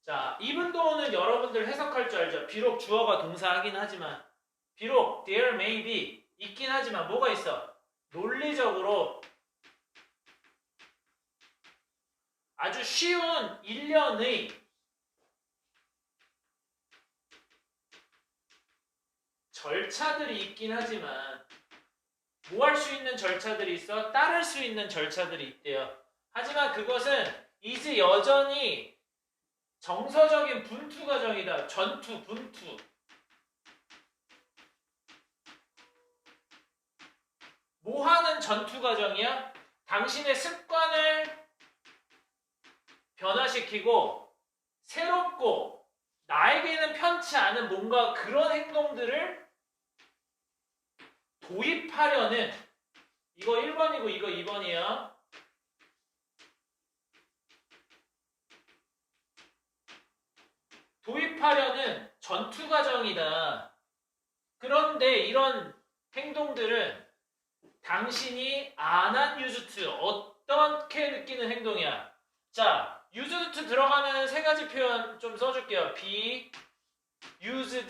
자, 이분도는 여러분들 해석할 줄 알죠? 비록 주어가 동사하긴 하지만, 비록 there may be 있긴 하지만 뭐가 있어? 논리적으로 아주 쉬운 일련의 절차들이 있긴 하지만 뭐 할 수 있는 절차들이 있어? 따를 수 있는 절차들이 있대요. 하지만 그것은 is 여전히 정서적인 분투 과정이다. 전투, 분투. 뭐 하는 전투 과정이야? 당신의 습관을 변화시키고 새롭고 나에게는 편치 않은 뭔가 그런 행동들을 도입하려는 이거 1번이고 이거 2번이야. 도입하려는 전투 과정이다. 그런데 이런 행동들은 당신이 안 한 used 어떻게 느끼는 행동이야? 자, used 들어가는 세 가지 표현 좀 써줄게요. be used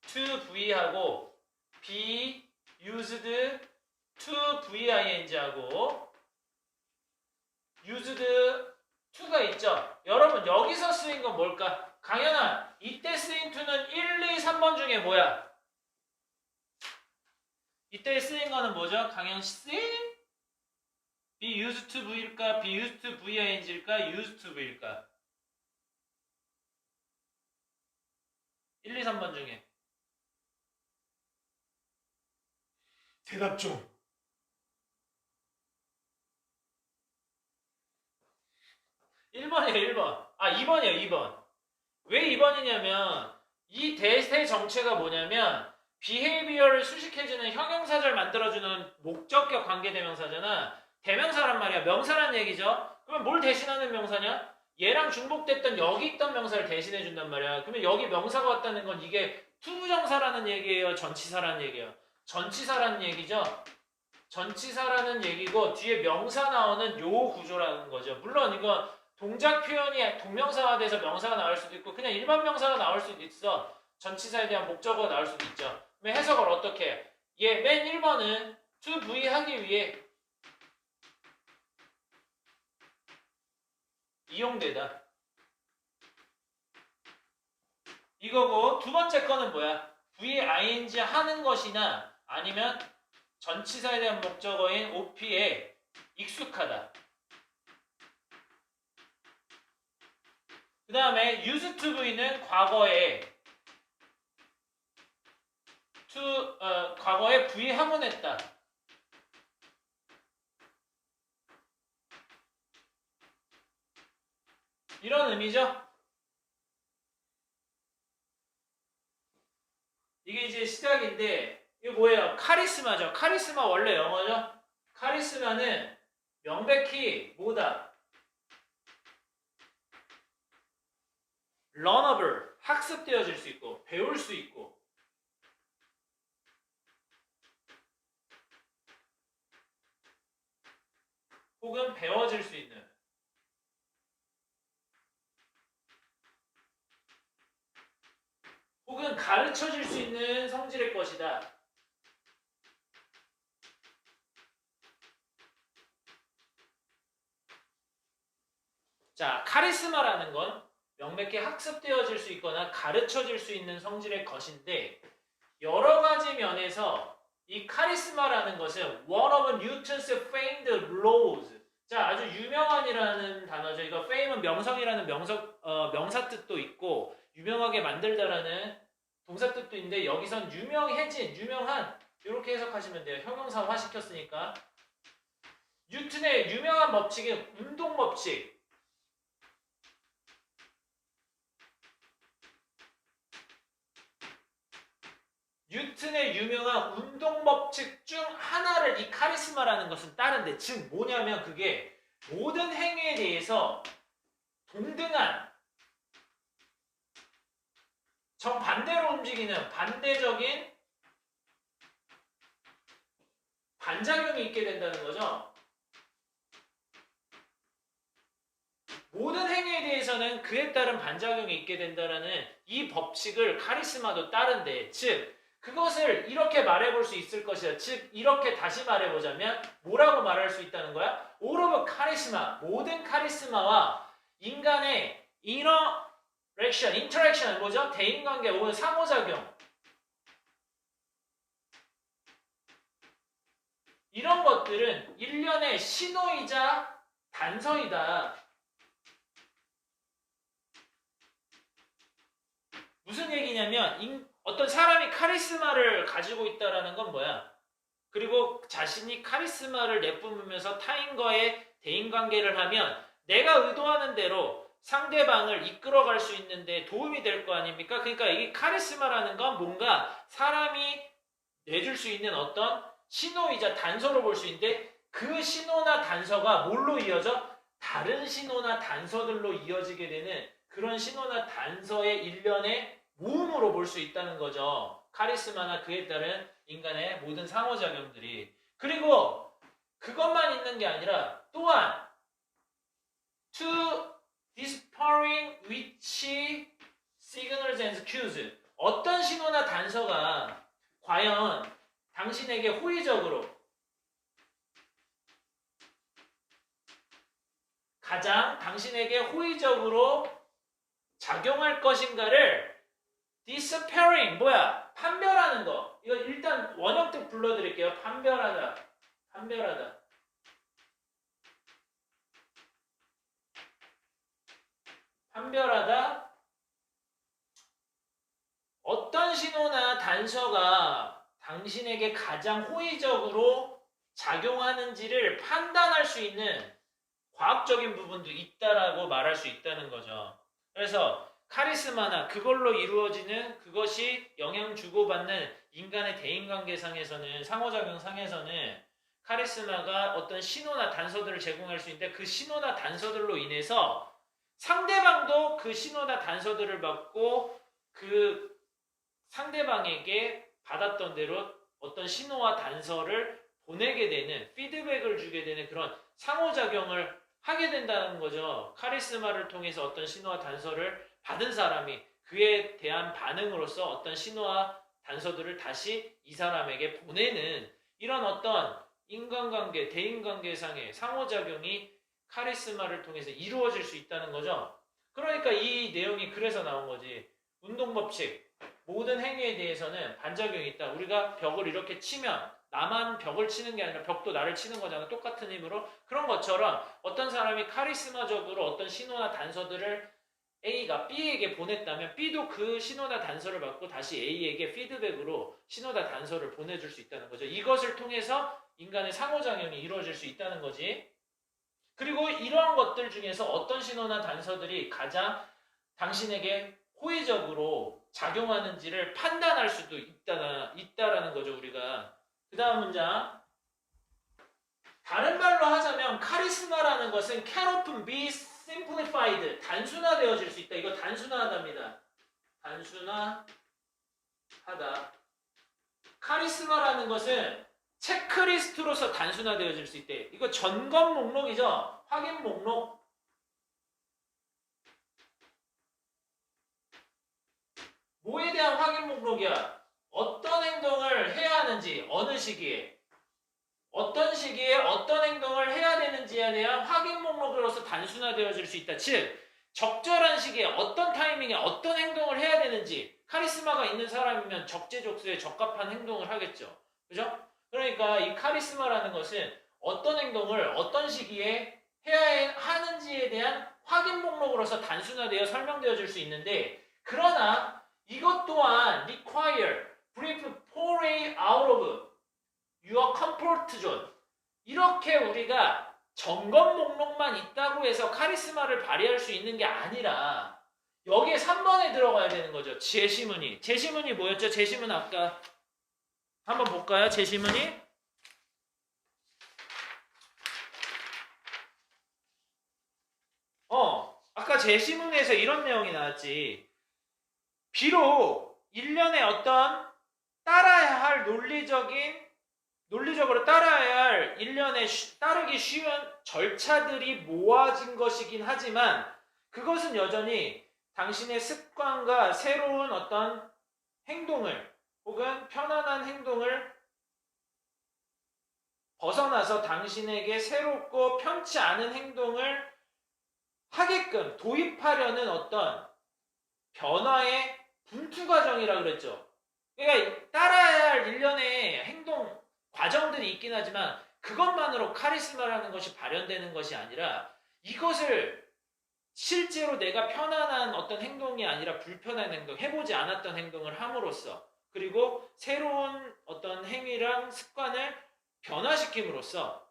to be 하고 be used to VING 하고 used to가 있죠. 여러분 여기서 쓰인 건 뭘까? 강연아, 이때 쓰인 to는 1, 2, 3번 중에 뭐야? 이때 쓰인 거는 뭐죠? 강연 씨? be used to V일까? be used to VING일까? used to V일까? 1, 2, 3번 중에 대답 좀. 1번이에요, 1번. 아, 2번이에요, 2번. 왜 2번이냐면 이 대세 정체가 뭐냐면 behavior를 수식해주는 형용사절 만들어주는 목적격 관계대명사잖아. 대명사란 말이야. 명사란 얘기죠. 그러면 뭘 대신하는 명사냐? 얘랑 중복됐던 여기 있던 명사를 대신해준단 말이야. 그러면 여기 명사가 왔다는 건 이게 투부정사라는 얘기예요? 전치사라는 얘기예요? 전치사라는 얘기죠. 전치사라는 얘기고 뒤에 명사 나오는 요 구조라는 거죠. 물론 이거 동작 표현이 동명사화돼서 명사가 나올 수도 있고 그냥 일반 명사가 나올 수도 있어. 전치사에 대한 목적어가 나올 수도 있죠. 그럼 해석을 어떻게 해? 얘 맨 1번은 to be 하기 위해 이용되다. 이거고 두 번째 거는 뭐야? VING 하는 것이나 아니면 전치사에 대한 목적어인 OP에 익숙하다. 그 다음에 used to be는 과거에 과거에 V 하문했다. 이런 의미죠. 이게 이제 시작인데 이거 뭐예요? 카리스마죠. 카리스마 원래 영어죠. 카리스마는 명백히 뭐다? learnable, 학습되어질 수 있고 배울 수 있고 혹은 배워질 수 있는 혹은 가르쳐질 수 있는 성질의 것이다. 자, 카리스마라는 건 명백히 학습되어질 수 있거나 가르쳐질 수 있는 성질의 것인데 여러 가지 면에서 이 카리스마라는 것은 one of Newton's famed laws. 자, 아주 유명한이라는 단어죠. 이거 fame은 명성이라는 명사 뜻도 있고 유명하게 만들다라는 동사 뜻도 있는데 여기선 유명해진, 유명한 이렇게 해석하시면 돼요. 형용사화 시켰으니까. 뉴턴의 유명한 법칙은 운동 법칙. 뉴턴의 유명한 운동 법칙 중 하나를 이 카리스마라는 것은 따른데 즉 뭐냐면 그게 모든 행위에 대해서 동등한 정반대로 움직이는 반대적인 반작용이 있게 된다는 거죠. 모든 행위에 대해서는 그에 따른 반작용이 있게 된다라는 이 법칙을 카리스마도 따른대. 즉 그것을 이렇게 말해볼 수 있을 것이다. 즉 이렇게 다시 말해보자면 뭐라고 말할 수 있다는 거야? All of 카리스마, 모든 카리스마와 인간의 인터랙션 뭐죠? 대인관계 혹은 상호작용 이런 것들은 일련의 신호이자 단서이다. 무슨 얘기냐면 어떤 사람이 카리스마를 가지고 있다라는 건 뭐야? 그리고 자신이 카리스마를 내뿜으면서 타인과의 대인관계를 하면 내가 의도하는 대로 상대방을 이끌어갈 수 있는데 도움이 될 거 아닙니까? 그러니까 이 카리스마라는 건 뭔가 사람이 내줄 수 있는 어떤 신호이자 단서로 볼 수 있는데 그 신호나 단서가 뭘로 이어져? 다른 신호나 단서들로 이어지게 되는 그런 신호나 단서의 일련의 모음으로 볼 수 있다는 거죠. 카리스마나 그에 따른 인간의 모든 상호작용들이. 그리고 그것만 있는 게 아니라 또한 to dispairing which signals and cues 어떤 신호나 단서가 과연 당신에게 호의적으로 가장 당신에게 호의적으로 작용할 것인가를 despairing 뭐야? 판별하는 거. 이거 일단 원형뜻 불러드릴게요. 판별하다. 판별하다. 판별하다. 어떤 신호나 단서가 당신에게 가장 호의적으로 작용하는지를 판단할 수 있는 과학적인 부분도 있다라고 말할 수 있다는 거죠. 그래서 카리스마나 그걸로 이루어지는 그것이 영향 주고받는 인간의 대인관계상에서는 상호작용상에서는 카리스마가 어떤 신호나 단서들을 제공할 수 있는데 그 신호나 단서들로 인해서 상대방도 그 신호나 단서들을 받고 그 상대방에게 받았던 대로 어떤 신호와 단서를 보내게 되는 피드백을 주게 되는 그런 상호작용을 하게 된다는 거죠. 카리스마를 통해서 어떤 신호와 단서를 받은 사람이 그에 대한 반응으로서 어떤 신호와 단서들을 다시 이 사람에게 보내는 이런 어떤 인간관계, 대인관계상의 상호작용이 카리스마를 통해서 이루어질 수 있다는 거죠. 그러니까 이 내용이 그래서 나온 거지. 운동법칙, 모든 행위에 대해서는 반작용이 있다. 우리가 벽을 이렇게 치면 나만 벽을 치는 게 아니라 벽도 나를 치는 거잖아. 똑같은 힘으로. 그런 것처럼 어떤 사람이 카리스마적으로 어떤 신호나 단서들을 A가 B에게 보냈다면 B도 그 신호나 단서를 받고 다시 A에게 피드백으로 신호나 단서를 보내줄 수 있다는 거죠. 이것을 통해서 인간의 상호작용이 이루어질 수 있다는 거지. 그리고 이러한 것들 중에서 어떤 신호나 단서들이 가장 당신에게 호의적으로 작용하는지를 판단할 수도 있다라는 거죠, 우리가. 그 다음 문장. 다른 말로 하자면 카리스마라는 것은 can often be simplified. 단순화되어질 수 있다. 이거 단순화하다입니다. 단순화하다. 카리스마라는 것은 체크리스트로서 단순화되어질 수 있대. 이거 점검 목록이죠. 확인 목록. 뭐에 대한 확인 목록이야? 어떤 행동을 해야 하는지, 어느 시기에, 어떤 시기에 어떤 행동을 해야 되는지에 대한 확인 목록으로서 단순화되어질 수 있다. 즉, 적절한 시기에 어떤 타이밍에 어떤 행동을 해야 되는지 카리스마가 있는 사람이면 적재적소에 적합한 행동을 하겠죠. 그죠? 그러니까 이 카리스마라는 것은 어떤 행동을 어떤 시기에 해야 하는지에 대한 확인 목록으로서 단순화되어 설명되어질 수 있는데 그러나 이것 또한 require brief foray out of your comfort zone. 이렇게 우리가 점검 목록만 있다고 해서 카리스마를 발휘할 수 있는 게 아니라 여기에 3번에 들어가야 되는 거죠. 제시문이. 제시문이 뭐였죠? 제시문 아까 한번 볼까요? 제시문이. 아까 제시문에서 이런 내용이 나왔지. 비록 일련의 어떤 따라야 할 논리적인 논리적으로 따라야 할 일련의 따르기 쉬운 절차들이 모아진 것이긴 하지만 그것은 여전히 당신의 습관과 새로운 어떤 행동을 혹은 편안한 행동을 벗어나서 당신에게 새롭고 편치 않은 행동을 하게끔 도입하려는 어떤 변화의 분투 과정이라 그랬죠. 그러니까 따라야 할 일련의 행동 과정들이 있긴 하지만 그것만으로 카리스마라는 것이 발현되는 것이 아니라 이것을 실제로 내가 편안한 어떤 행동이 아니라 불편한 행동, 해보지 않았던 행동을 함으로써 그리고 새로운 어떤 행위랑 습관을 변화시킴으로써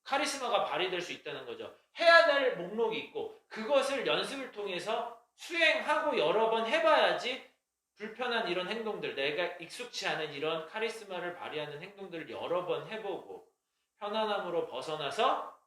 카리스마가 발휘될 수 있다는 거죠. 해야 될 목록이 있고 그것을 연습을 통해서 수행하고 여러 번 해봐야지 불편한 이런 행동들, 내가 익숙치 않은 이런 카리스마를 발휘하는 행동들을 여러 번 해보고 편안함으로 벗어나서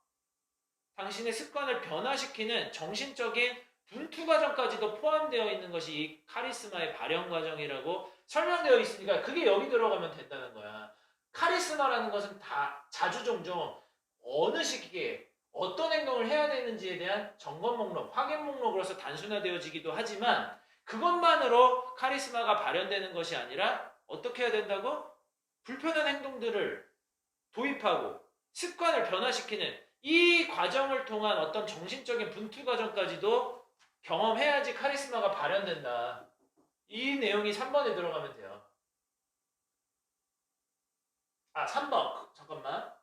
당신의 습관을 변화시키는 정신적인 분투 과정까지도 포함되어 있는 것이 이 카리스마의 발현 과정이라고 설명되어 있으니까 그게 여기 들어가면 된다는 거야. 카리스마라는 것은 다 자주 종종 어느 시기에 어떤 행동을 해야 되는지에 대한 점검 목록, 확인 목록으로서 단순화되어지기도 하지만 그것만으로 카리스마가 발현되는 것이 아니라 어떻게 해야 된다고? 불편한 행동들을 도입하고 습관을 변화시키는 이 과정을 통한 어떤 정신적인 분투 과정까지도 경험해야지 카리스마가 발현된다. 이 내용이 3번에 들어가면 돼요. 3번. 잠깐만.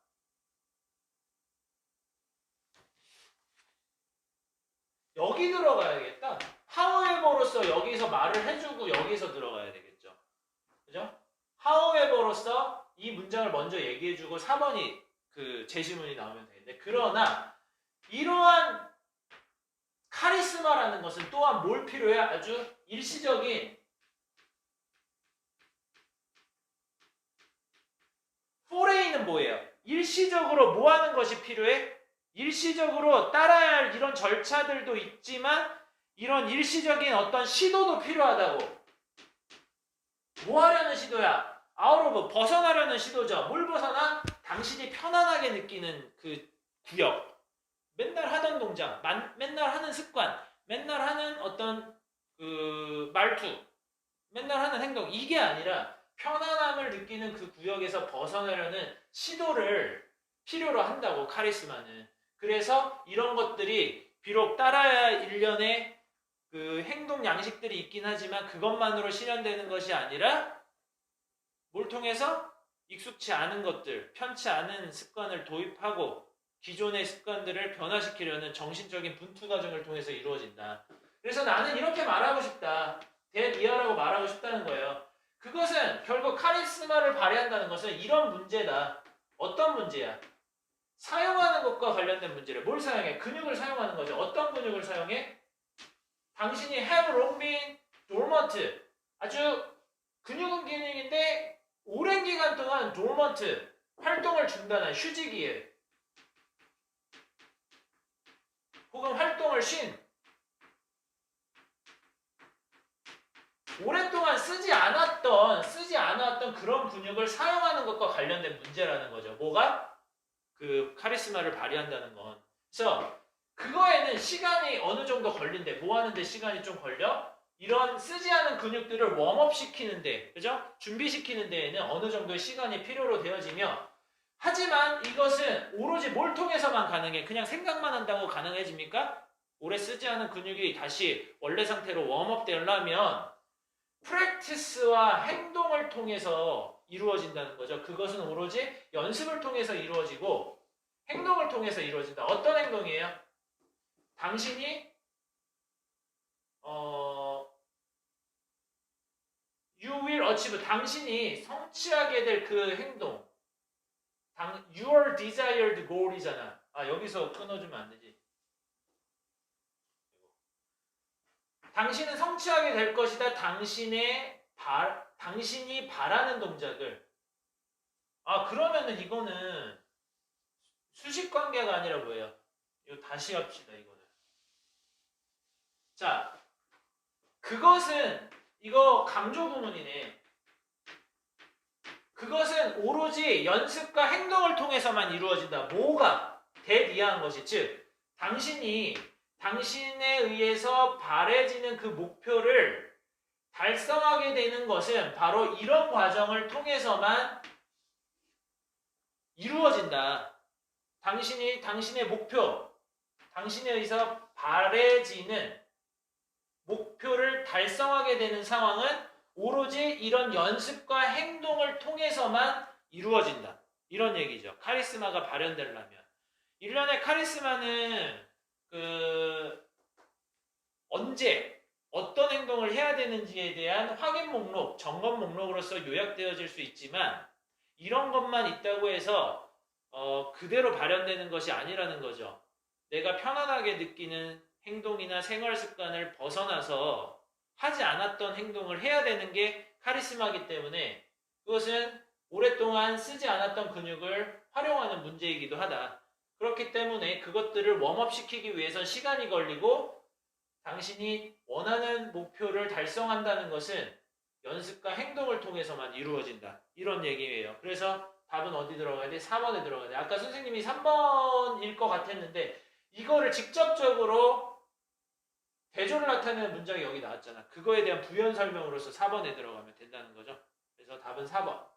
여기 들어가야겠다. however로서 여기서 말을 해주고 여기서 들어가야 되겠죠. 그죠? however로서 이 문장을 먼저 얘기해주고 4번이 그 제시문이 나오면 되는데 그러나 이러한 카리스마라는 것은 또한 뭘 필요해? 아주 일시적인 포레이는 뭐예요? 일시적으로 뭐 하는 것이 필요해? 일시적으로 따라야 할 이런 절차들도 있지만 이런 일시적인 어떤 시도도 필요하다고. 뭐 하려는 시도야? out of 벗어나려는 시도죠. 뭘 벗어나? 당신이 편안하게 느끼는 그 구역. 맨날 하던 동작, 맨날 하는 습관, 맨날 하는 어떤 그 말투, 맨날 하는 행동 이게 아니라 편안함을 느끼는 그 구역에서 벗어나려는 시도를 필요로 한다고 카리스마는. 그래서 이런 것들이 비록 따라야 할 일련의 그 행동 양식들이 있긴 하지만 그것만으로 실현되는 것이 아니라 뭘 통해서 익숙치 않은 것들, 편치 않은 습관을 도입하고 기존의 습관들을 변화시키려는 정신적인 분투 과정을 통해서 이루어진다. 그래서 나는 이렇게 말하고 싶다. 대리어라고 말하고 싶다는 거예요. 그것은 결국 카리스마를 발휘한다는 것은 이런 문제다. 어떤 문제야? 사용하는 것과 관련된 문제를 뭘 사용해? 근육을 사용하는 거죠. 어떤 근육을 사용해? 당신이 have long been dormant. 아주 근육은 기능인데 오랜 기간 동안 dormant 활동을 중단한 휴지기에 혹은 활동을 쉰 오랫동안 쓰지 않았던 그런 근육을 사용하는 것과 관련된 문제라는 거죠. 뭐가? 그 카리스마를 발휘한다는 건. 그래서 그거에는 시간이 어느 정도 걸린대. 뭐 하는데 시간이 좀 걸려? 이런 쓰지 않은 근육들을 웜업 시키는데, 그죠? 준비시키는 데에는 어느 정도의 시간이 필요로 되어지며 하지만 이것은 오로지 뭘 통해서만 가능해? 그냥 생각만 한다고 가능해집니까? 오래 쓰지 않은 근육이 다시 원래 상태로 웜업 되려면 프랙티스와 행동을 통해서 이루어진다는 거죠. 그것은 오로지 연습을 통해서 이루어지고 행동을 통해서 이루어진다. 어떤 행동이에요? 당신이 you will achieve 당신이 성취하게 될 그 행동 your desired goal이잖아. 여기서 끊어주면 안 되지. 당신은 성취하게 될 것이다. 당신이 바라는 동작을. 그러면은 이거는 수식 관계가 아니라 뭐예요? 이거 다시 합시다, 이거는. 자, 그것은, 이거 강조 구문이네. 그것은 오로지 연습과 행동을 통해서만 이루어진다. 뭐가? that 이하한 것이. 즉, 당신에 의해서 바래지는 그 목표를 달성하게 되는 것은 바로 이런 과정을 통해서만 이루어진다. 당신의 목표, 당신에 의해서 바래지는 목표를 달성하게 되는 상황은 오로지 이런 연습과 행동을 통해서만 이루어진다. 이런 얘기죠. 카리스마가 발현되려면. 일련의 카리스마는 언제 어떤 행동을 해야 되는지에 대한 확인 목록, 점검 목록으로서 요약되어질 수 있지만 이런 것만 있다고 해서 그대로 발현되는 것이 아니라는 거죠. 내가 편안하게 느끼는 행동이나 생활 습관을 벗어나서 하지 않았던 행동을 해야 되는 게 카리스마이기 때문에 그것은 오랫동안 쓰지 않았던 근육을 활용하는 문제이기도 하다. 그렇기 때문에 그것들을 웜업시키기 위해선 시간이 걸리고 당신이 원하는 목표를 달성한다는 것은 연습과 행동을 통해서만 이루어진다. 이런 얘기예요. 그래서 답은 어디 들어가야 돼? 4번에 들어가야 돼. 아까 선생님이 3번일 것 같았는데 이거를 직접적으로 대조를 나타내는 문장이 여기 나왔잖아. 그거에 대한 부연 설명으로서 4번에 들어가면 된다는 거죠. 그래서 답은 4번.